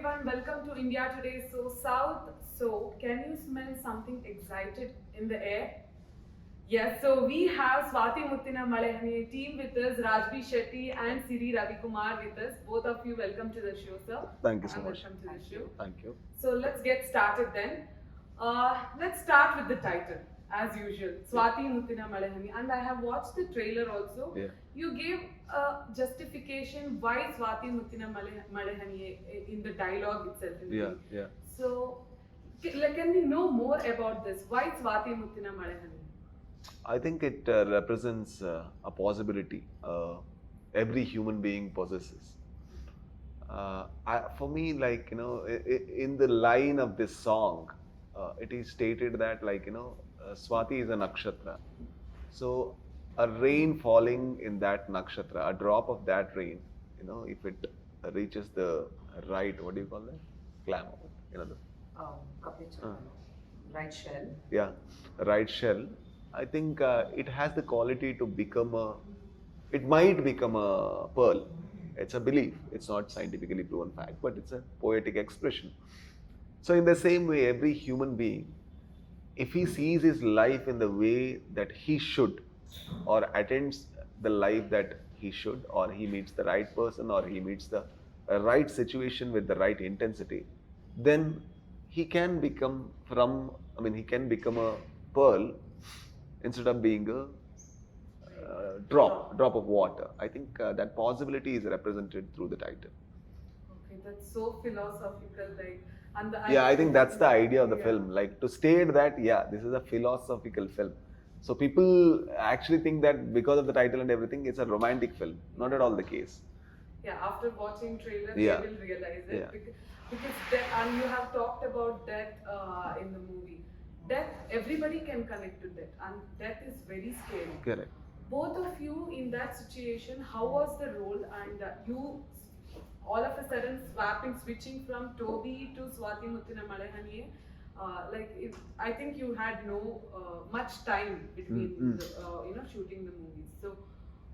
everyone, welcome to India Today SoSouth. So, can you smell something excited in the air? Yes, so we have Swathi Muttina Male Haniye team with us, Raj B Shetty and Siri Ravikumar with us. Both of you, welcome to the show, sir. Thank you so much. Welcome to the show. Thank you. So, let's get started then. Let's start with the title, as usual, Swathi Muttina Male Haniye. And I have watched the trailer also. Yeah. You gave a justification why Swathi Muttina Male Haniye in the dialogue itself. In the Yeah, movie. yeah. So, can we know more about this? Why Swathi Muttina Male Haniye? I think it represents a possibility every human being possesses. For me, like, in the line of this song, it is stated that, like, Swathi is a nakshatra. So, a rain falling in that nakshatra, a drop of that rain, if it reaches the right, what do you call that? Clam. Right shell. Yeah, right shell. I think it has the quality to become it might become a pearl. It's a belief. It's not scientifically proven fact, but it's a poetic expression. So in the same way, every human being, if he sees his life in the way that he should, or attends the life that he should, or he meets the right person, or he meets the right situation with the right intensity, then he can become he can become a pearl instead of being a drop of water. I think that possibility is represented through the title. Okay, that's so philosophical, like, and I think that's the idea of the film, like to state that, this is a philosophical film. So people actually think that because of the title and everything, it's a romantic film. Not at all the case. Yeah, after watching trailer, they will realize it. Because and you have talked about death in the movie. Death, everybody can connect to death, and death is very scary. Correct. Both of you in that situation, how was the role? And you all of a sudden switching from Toby to Swathi Muttina Male Haniye. I think you had no much time between shooting the movies. So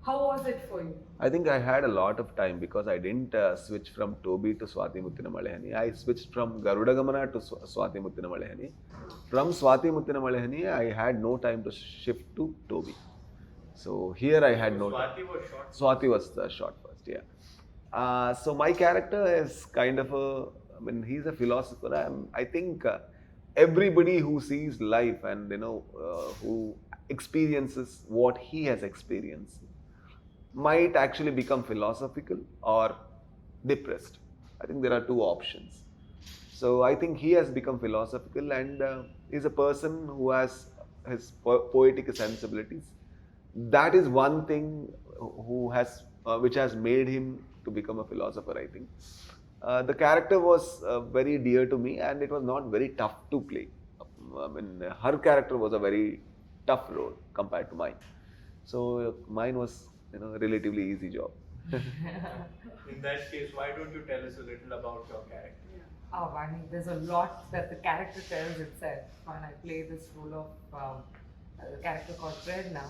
how was it for you? I think I had a lot of time because I didn't switch from Toby to Swathi Muttina Male Haniye. I switched from Garuda Gamana to Swathi Muttina Male Haniye. From Swathi Muttina Male Haniye, I had no time to shift to Toby. So here I had no time. Swathi was short. Swathi was the short first, yeah. So my character is kind of he's a philosopher. I think everybody who sees life and who experiences what he has experienced might actually become philosophical or depressed. I think there are two options. So I think he has become philosophical and is a person who has his poetic sensibilities. That is one thing which has made him to become a philosopher, I think. The character was very dear to me and it was not very tough to play. Her character was a very tough role compared to mine. So mine was a relatively easy job. In that case, why don't you tell us a little about your character? Oh, I mean, there's a lot that the character tells itself. When I play this role of a character called Prerna,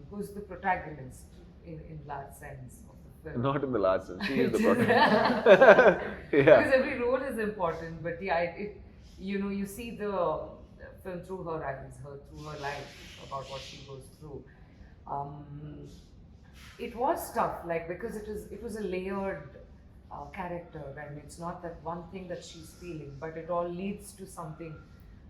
who's the protagonist in large sense of the film. Not in the large sense, she is the protagonist. Because every role is important, but you see the film through her eyes, through her life, about what she goes through. It was tough, because it was a layered character, and it's not that one thing that she's feeling, but it all leads to something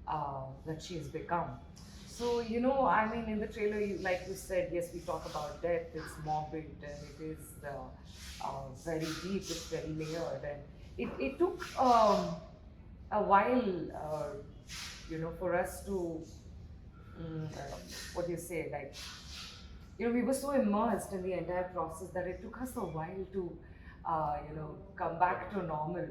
that she has become. So, in the trailer, like you said, yes, we talk about death, it's morbid, and it is very deep, it's very layered, and it took a while, for us to, we were so immersed in the entire process that it took us a while to, come back to normal.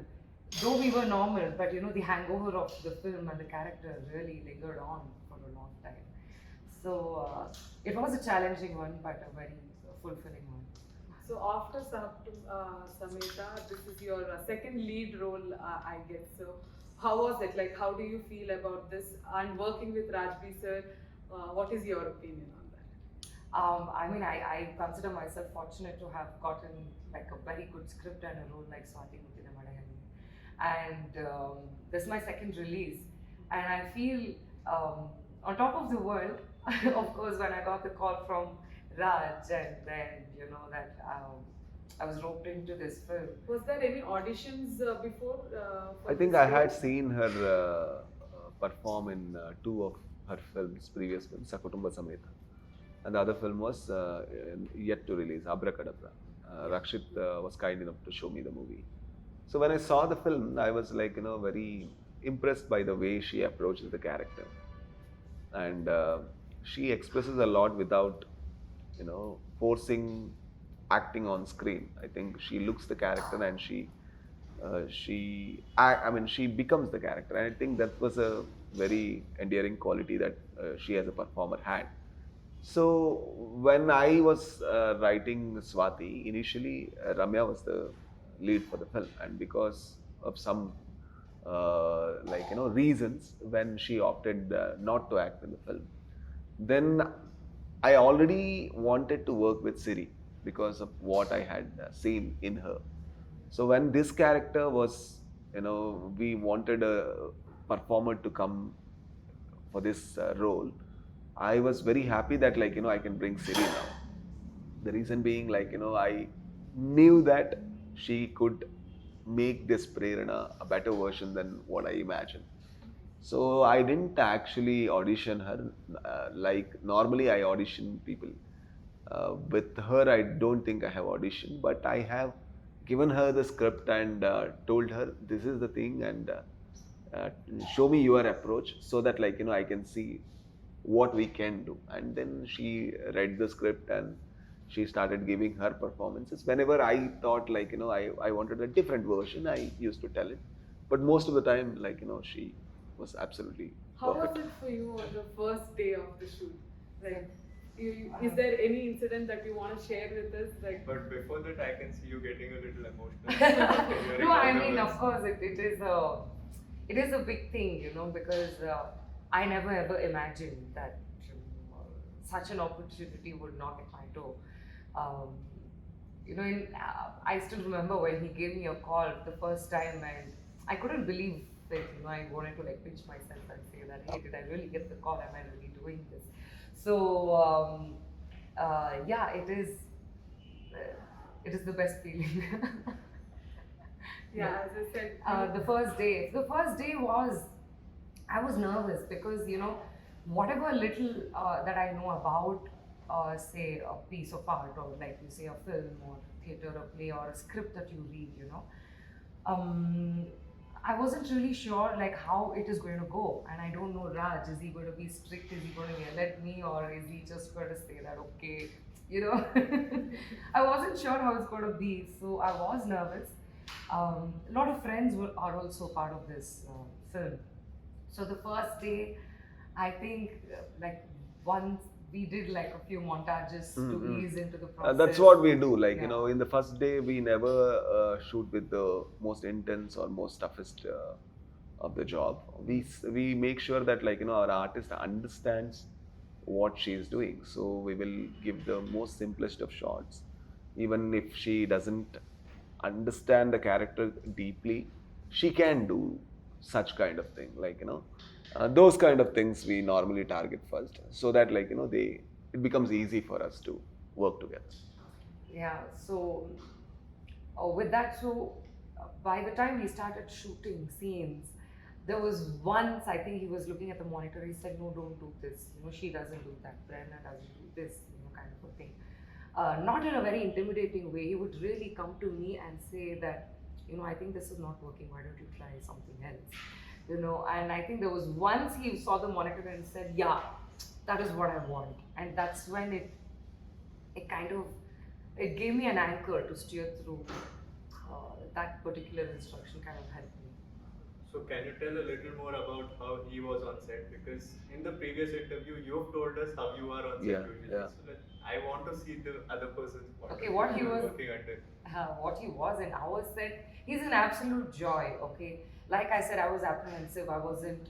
Though we were normal, but the hangover of the film and the character really lingered on for a long time. So it was a challenging one, but a very fulfilling one. So after Sameta, this is your second lead role, I guess. So how was it? Like, how do you feel about this? And working with Raj B sir, what is your opinion on that? I consider myself fortunate to have gotten a very good script and a role like Swathi Muttina Male Haniye. and this is my second release, and I feel on top of the world. Of course, when I got the call from Raj, and then that I was roped into this film. Was there any auditions before? For I think this I role? had seen her perform in two of her films, previous films, Sakutumba Sameta. And the other film was yet to release, Abracadabra. Rakshit was kind enough to show me the movie. So when I saw the film, I was like, very impressed by the way she approaches the character. And she expresses a lot without, forcing acting on screen. I think she looks the character and she becomes the character. And I think that was a very endearing quality that she as a performer had. So when I was writing Swathi, initially Ramya was the lead for the film, and because of some reasons, when she opted not to act in the film, then I already wanted to work with Siri because of what I had seen in her. So when this character was, we wanted a performer to come for this role, I was very happy that I can bring Siri now. The reason being I knew that she could make this Prerana a better version than what I imagined. So I didn't actually audition her like normally I audition people. With her, I don't think I have auditioned, but I have given her the script and told her this is the thing, and show me your approach so that I can see what we can do. And then she read the script and she started giving her performances. Whenever I thought I wanted a different version, I used to tell it. But most of the time, she was absolutely How was perfect. it for you on the first day of the shoot? Like, is there any incident that you want to share with us? Like, But before that, I can see you getting a little emotional. No, I mean, of course, it is a big thing, because I never ever imagined that such an opportunity would knock at my door. I still remember when he gave me a call the first time, and I couldn't believe it. I wanted to pinch myself and say that, hey, did I really get the call? Am I really doing this? So yeah, it is the best feeling. yeah, as I said, The first day was, I was nervous because whatever little that I know about say a piece of art, or like you say a film or theatre or play or a script that you read, I wasn't really sure how it is going to go, and I don't know Raj. Is he going to be strict? Is he going to yell at me, or is he just going to say that okay? I wasn't sure how it's going to be, so I was nervous. A lot of friends are also part of this film. So the first day, I think once we did a few montages to ease into the process. That's what we do. Yeah. In the first day, we never shoot with the most intense or most toughest of the job. We make sure that our artist understands what she is doing. So we will give the most simplest of shots, even if she doesn't understand the character deeply. She can do such kind of thing, those kind of things we normally target first, so that it becomes easy for us to work together. Yeah, so with that, by the time we started shooting scenes, there was once, I think he was looking at the monitor, he said, no, don't do this, she doesn't do that, Brenna doesn't do this, kind of a thing. Not in a very intimidating way. He would really come to me and say that, I think this is not working, why don't you try something else? And I think there was once he saw the monitor and said, yeah, that is what I want. And that's when it gave me an anchor to steer through. That particular instruction kind of helped me. So can you tell a little more about how he was on set? Because in the previous interview, you've told us how you are on set. Yeah, usually. yeah. So I want to see the other person's point. Okay, of what view he was- working under. What he was in our set, he's an absolute joy, okay? Like I said, I was apprehensive, I wasn't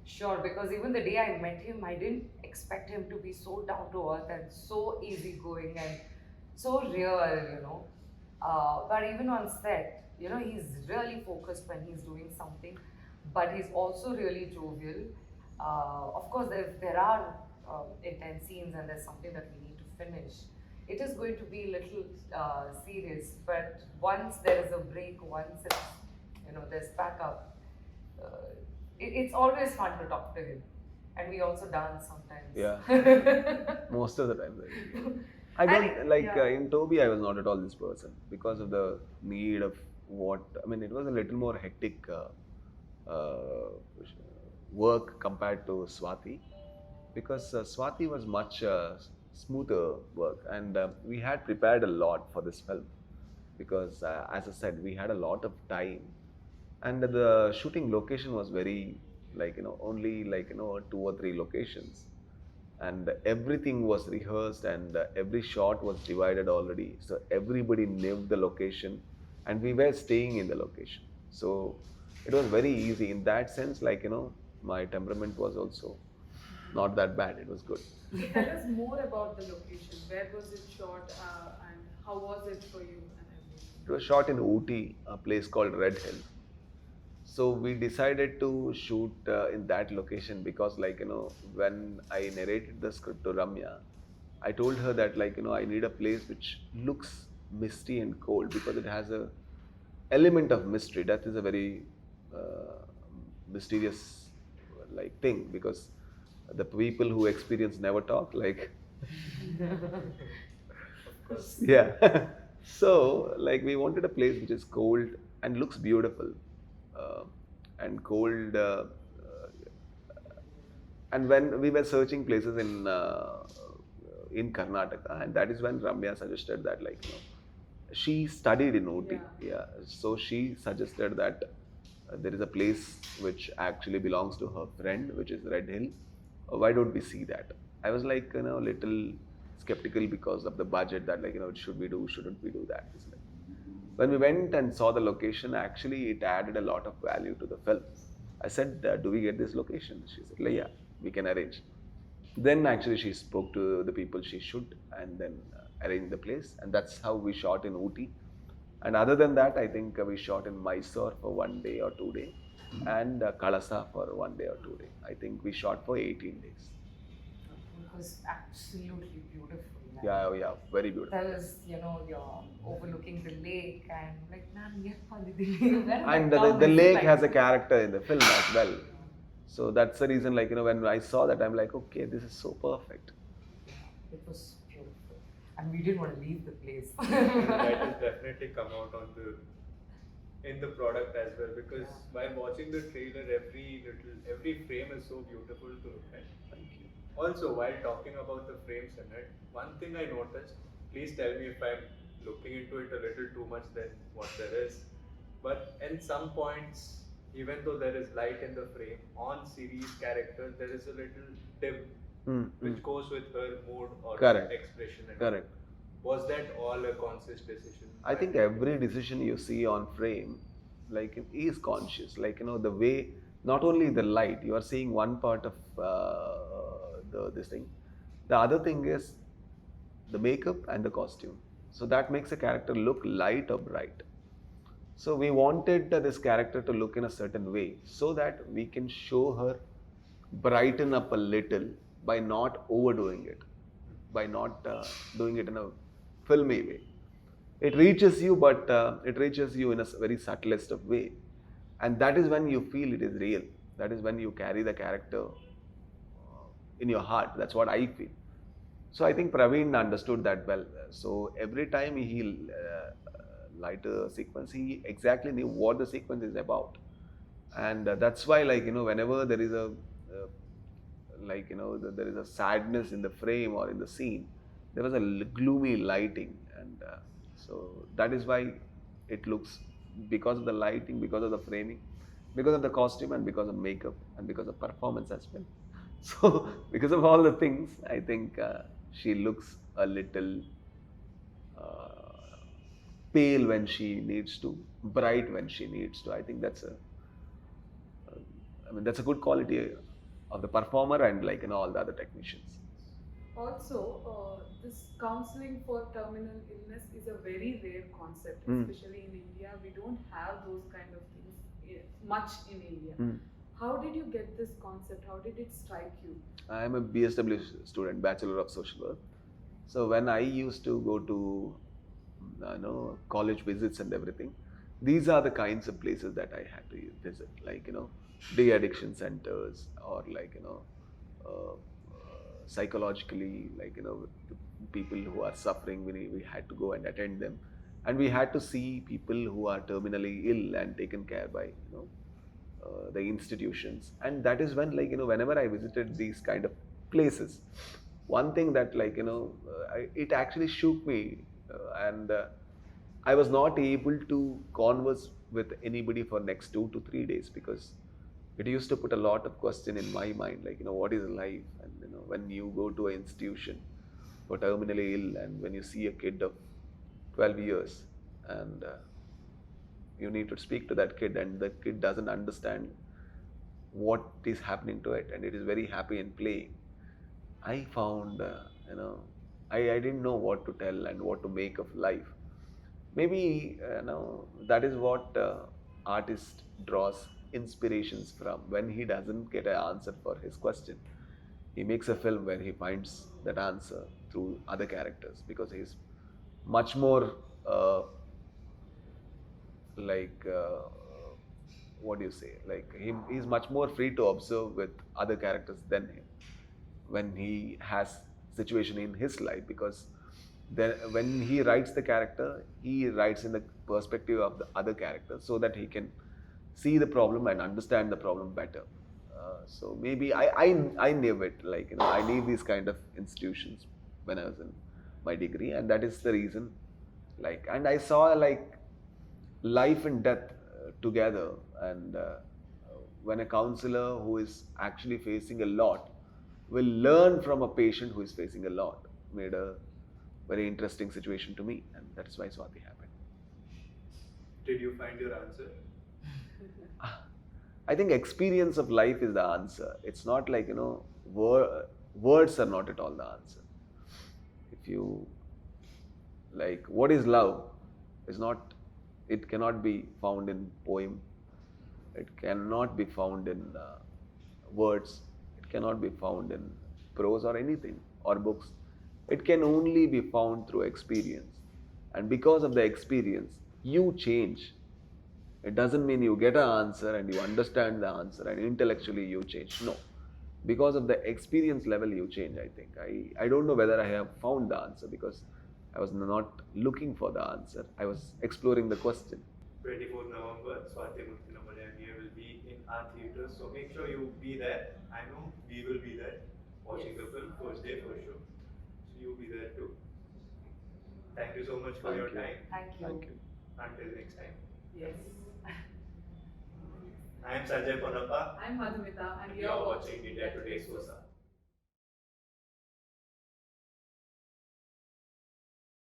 sure, because even the day I met him, I didn't expect him to be so down to earth and so easygoing and so real, But even on set, he's really focused when he's doing something, but he's also really jovial. Of course, there are intense scenes and there's something that we need to finish. It is going to be a little serious, but once there is a break, once it's, there's backup, it's always fun to talk to him. And we also dance sometimes. Yeah. Most of the time. Right? I don't yeah. in Toby. I was not at all this person because of the need of what I mean. It was a little more hectic work compared to Swathi, because Swathi was much smoother work, and we had prepared a lot for this film because, as I said, we had a lot of time, and the shooting location was very only 2 or 3 locations, and everything was rehearsed, and every shot was divided already, so everybody knew the location and we were staying in the location, so it was very easy in that sense. My temperament was also not that bad, it was good. So tell us more about the location. Where was it shot and how was it for you and everything? It was shot in Ooty, a place called Red Hill. So we decided to shoot in that location because, when I narrated the script to Ramya, I told her that, I need a place which looks misty and cold because it has a element of mystery. That is a very mysterious thing, because the people who experience never talk Of course. yeah. So we wanted a place which is cold and looks beautiful, uh, and cold, and when we were searching places in Karnataka, and that is when Ramya suggested that, she studied in Ooty. Yeah. So she suggested that there is a place which actually belongs to her friend, which is Red Hill. Why don't we see that? I was little skeptical because of the budget, that should we do, shouldn't we do that? When we went and saw the location, actually it added a lot of value to the film. I said, do we get this location? She said, yeah, we can arrange. Then actually she spoke to the people she should, and then arranged the place, and that's how we shot in Ooty. And other than that, I think we shot in Mysore for 1 day or 2 days, and Kalasa for 1 day or 2 days. I think we shot for 18 days. It was absolutely beautiful. Yeah, very beautiful. That was, you're overlooking the lake and And the lake has a character in the film as well. So that's the reason, when I saw that, I'm like, okay, this is so perfect. It was beautiful. And we didn't want to leave the place. That has definitely come out in the product as well, because while watching the trailer, every frame is so beautiful to look at. Thank you. Also, while talking about the frames in it, one thing I noticed, please tell me if I'm looking into it a little too much than what there is, but in some points, even though there is light in the frame, on Siri's character, there is a little dim, which goes with her mood or Correct. expression. Correct. Was that all a conscious decision? I think every decision you see on frame, is conscious. The way, not only the light, you are seeing one part of this thing. The other thing is the makeup and the costume. So that makes a character look light or bright. So we wanted this character to look in a certain way so that we can show her brighten up a little by not overdoing it, by not doing it in a filmy way. It reaches you, but it reaches you in a very subtlest of way. And that is when you feel it is real. That is when you carry the character in your heart. That's what I feel. So I think Praveen understood that well. So every time he light a sequence, he exactly knew what the sequence is about. And that's why, whenever there is there is a sadness in the frame or in the scene, there was a gloomy lighting, and so that is why it looks, because of the lighting, because of the framing, because of the costume, and because of makeup, and because of performance as well. So because of all the things, I think she looks a little pale when she needs to, bright when she needs to. I think that's that's a good quality of the performer and all the other technicians. Also, this counseling for terminal illness is a very rare concept, Hmm. especially in India. We don't have those kind of things much in India. Hmm. How did you get this concept? How did it strike you? I am a BSW student, Bachelor of Social Work. So when I used to go to college visits and everything, these are the kinds of places that I had to visit, like de-addiction centers, or like psychologically, like the people who are suffering, we had to go and attend them, and we had to see people who are terminally ill and taken care by the institutions. And that is when, like whenever I visited these kind of places, one thing that, like it actually shook me, and I was not able to converse with anybody for next 2 to 3 days, because it used to put a lot of question in my mind, like what is life, and when you go to an institution for terminally ill, and when you see a kid of 12 years, and you need to speak to that kid, and the kid doesn't understand what is happening to it, and it is very happy and playing. I found, I didn't know what to tell and what to make of life. Maybe that is what artist draws inspirations from. When he doesn't get an answer for his question, he makes a film where he finds that answer through other characters, because he's much more like what do you say, like he's much more free to observe with other characters than him when he has situation in his life. Because then when he writes the character, he writes in the perspective of the other character, so that he can see the problem and understand the problem better. So maybe I knew it, like I need these kind of institutions when I was in my degree, and that is the reason, like, and I saw like life and death together. And when a counselor who is actually facing a lot will learn from a patient who is facing a lot, made a very interesting situation to me, and that's why Swathi happened. Did you find your answer? I think experience of life is the answer. It's not like words are not at all the answer. If you, like, what is love is not, it cannot be found in poem, it cannot be found in words, it cannot be found in prose or anything or books. It can only be found through experience, and because of the experience you change. It doesn't mean you get an answer and you understand the answer and intellectually you change. No, because of the experience level you change. I think I don't know whether I have found the answer, because I was not looking for the answer, I was exploring the question. 24th November, Swathi Muttina Male Haniye will be in our theaters, so make sure you be there. I know we will be there watching the film first day for sure. So you be there too. Thank you so much for your time. Thank you. Thank you. Until next time. Yes. I am Sanjay Ponnappa. I'm Madhumita, and You are watching India Today SoSouth.